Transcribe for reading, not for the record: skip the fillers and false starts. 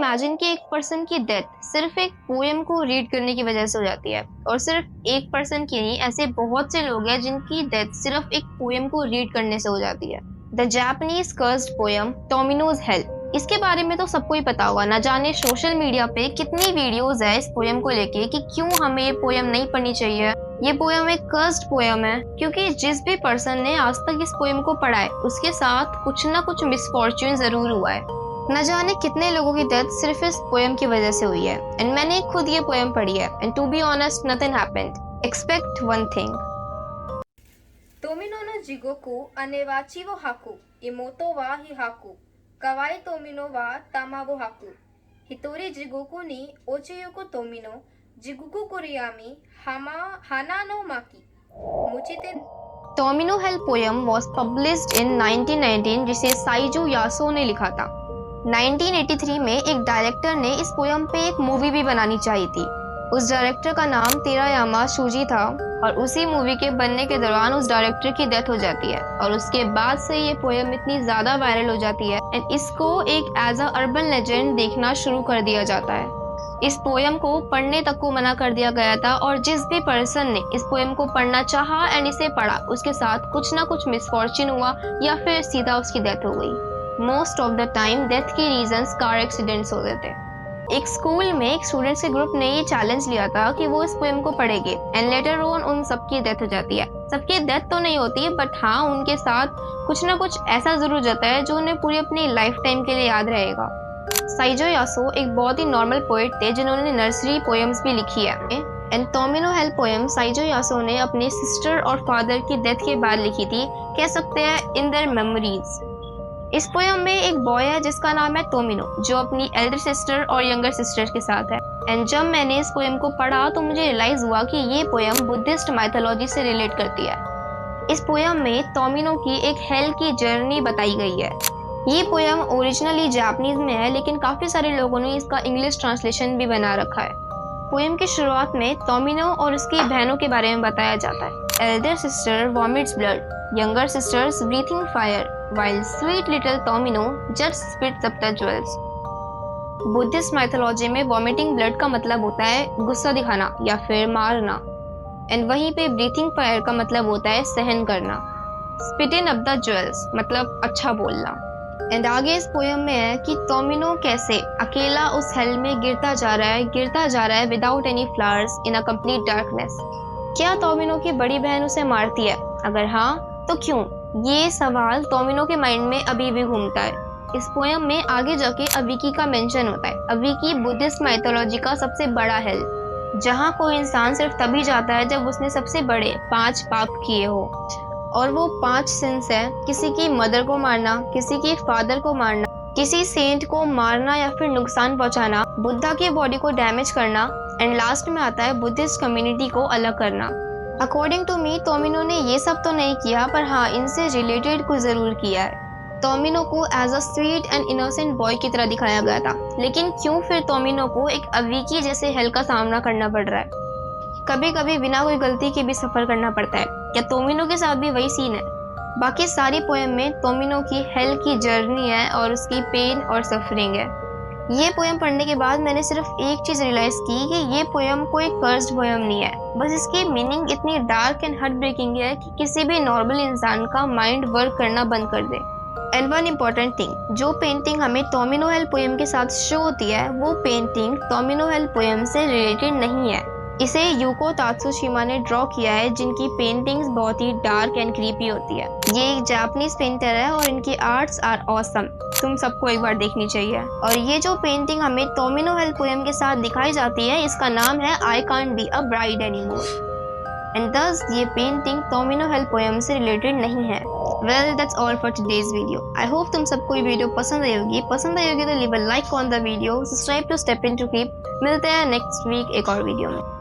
Imagine कि एक person की डेथ सिर्फ एक पोएम को रीड करने की वजह से हो जाती है, और सिर्फ एक पर्सन की नहीं, ऐसे बहुत से लोग हैं जिनकी डेथ सिर्फ एक पोएम को रीड करने से हो जाती है। The Japanese cursed poem Tomino's Hell, इसके बारे में तो सबको ही पता होगा। ना जाने सोशल मीडिया पे कितनी वीडियोस है इस पोएम को लेके कि क्यों हमें ये पोएम नहीं पढ़नी चाहिए। ये पोएम एक कर्स्ड पोएम है क्योंकि जिस भी पर्सन ने आज तक इस पोएम को पढ़ा है उसके साथ कुछ ना कुछ मिसफॉर्च्यून जरूर हुआ है। न जाने कितने लोगों की डेथ सिर्फ इस पोएम की वजह से हुई है। एंड मैंने खुद ये पोएम पढ़ी है, and to be honest nothing happened expect one thing. 富の地獄姉は血を吐く妹は火吐く河合富のは卵吐く一人地獄に落ちゆく富の地獄くり闇花の巻मुझे ते Tomino hello poem was published in 1919 जिसे साइजू यासो ने लिखा था। 1983 में एक डायरेक्टर ने इस पोएम पे एक मूवी भी बनानी चाहिए थी। उस डायरेक्टर का नाम तेरायामा शूजी था, और उसी मूवी के बनने के दौरान उस डायरेक्टर की डेथ हो जाती है, और उसके बाद से ये पोएम इतनी ज्यादा वायरल हो जाती है एंड इसको एक एज अ अर्बन लेजेंड देखना शुरू कर दिया जाता है। इस पोएम को पढ़ने तक को मना कर दिया गया था, और जिस भी पर्सन ने इस पोएम को पढ़ना चाहा एंड इसे पढ़ा उसके साथ कुछ ना कुछ मिसफॉर्च्यून हुआ या फिर सीधा उसकी डेथ हो गई। Most of the time death के रीजंस कार एक्सीडेंट्स होते थे। एक स्कूल में एक स्टूडेंट्स के ग्रुप ने ये चैलेंज लिया था कि वो इस पोएम को पढ़ेंगे, एंड लेटर ऑन उन सबकी डेथ हो जाती है। सबकी डेथ तो नहीं होती, बट हाँ उनके साथ कुछ ना कुछ ऐसा जरूर जाता है जो उन्हें पूरी अपनी लाइफ टाइम के लिए याद रहेगा। साइजो यासो एक बहुत ही नॉर्मल पोएट थे जिन्होंने नर्सरी पोएम्स भी लिखी है, एंड टोमिनो हेल पोएम साइजो यासो ने अपने सिस्टर और फादर की डेथ के बाद लिखी थी, कह सकते हैं इन देयर मेमोरीज। इस पोएम में एक बॉय है जिसका नाम है टोमिनो, जो अपनी एल्डर सिस्टर और यंगर सिस्टर के साथ है। एंड जब मैंने इस पोएम को पढ़ा तो मुझे रियलाइज हुआ कि ये पोएम बुद्धिस्ट माइथोलॉजी से रिलेट करती है। इस पोएम में टोमिनो की एक हेल की जर्नी बताई गई है। ये पोएम ओरिजिनली जापानीज में है, लेकिन काफी सारे लोगों ने इसका इंग्लिश ट्रांसलेशन भी बना रखा है। पोएम की शुरुआत में टोमिनो और उसकी बहनों के बारे में बताया जाता है। Elder sister vomits blood, younger sisters breathing fire, while sweet little Tomino just spits up the jewels. Buddhist mythology में वॉमिटिंग ब्लड का मतलब होता है गुस्सा दिखाना या फिर मारना, एंड वहीं पे ब्रीथिंग फायर का मतलब होता है सहन करना। स्पिटिंग अप द ज्वेल्स मतलब अच्छा बोलना। एंड आगे इस पोएम में है कि टोमिनो कैसे अकेला उस हेल में गिरता जा रहा है without any flowers in a complete darkness. क्या टोमिनो की बड़ी बहन उसे मारती है? अगर हाँ तो क्यों? ये सवाल टोमिनो के माइंड में अभी भी घूमता है। इस पोएम में आगे जाके अविकी का मेंशन होता है। अविकी बुद्धिस्ट माइथोलॉजी का सबसे बड़ा हेल, जहाँ कोई इंसान सिर्फ तभी जाता है जब उसने सबसे बड़े 5 पाप किए हो, और वो 5 सिंस है किसी की मदर को मारना, किसी की फादर को मारना, किसी सेंट को मारना या फिर नुकसान पहुंचाना, बुद्धा की बॉडी को डैमेज करना, एंड लास्ट में आता है बुद्धिस्ट कम्युनिटी को अलग करना। अकॉर्डिंग टू मी टोमिनो ने ये सब तो नहीं किया, पर हाँ इनसे रिलेटेड कुछ जरूर किया है। टोमिनो को as a sweet and innocent boy की तरह दिखाया गया था, लेकिन क्यों फिर टोमिनो को एक अविकी जैसे हेल का सामना करना पड़ रहा है? कभी कभी बिना कोई गलती के भी सफर करना पड़ता है। क्या टोमिनो के साथ भी वही सीन है? बाकी सारी पोएम में टोमिनो की हेल की जर्नी है और उसकी पेन और सफरिंग है। ये पोएम पढ़ने के बाद मैंने सिर्फ एक चीज रियलाइज की कि ये पोएम कोई कर्स्ड पोएम नहीं है, बस इसकी मीनिंग इतनी डार्क एंड हार्ट ब्रेकिंग है कि किसी भी नॉर्मल इंसान का माइंड वर्क करना बंद कर दे। एंड वन इम्पॉर्टेंट थिंग, जो पेंटिंग हमें टोमिनो हेल पोएम के साथ शो होती है वो पेंटिंग टोमिनो हेल पोएम से रिलेटेड नहीं है। इसे यूको तात्सुशिमा ने ड्रॉ किया है, जिनकी पेंटिंग्स बहुत ही डार्क एंड क्रीपी होती है। ये एक जापानीज पेंटर है और इनकी आर्ट्स आर ऑसम, तुम सबको एक बार देखनी चाहिए। और ये जो पेंटिंग हमें टोमिनो हेल पोएम के साथ दिखाई जाती है, इसका नाम है I can't be a bride anymore. And this ये पेंटिंग टोमिनो हेल पोएम से रिलेटेड नहीं है। Well that's all for today's video. I hope तुम सबको ये वीडियो पसंद आई होगी तो leave a like on the video, subscribe to step in to keep. मिलते हैं नेक्स्ट वीक एक और वीडियो में।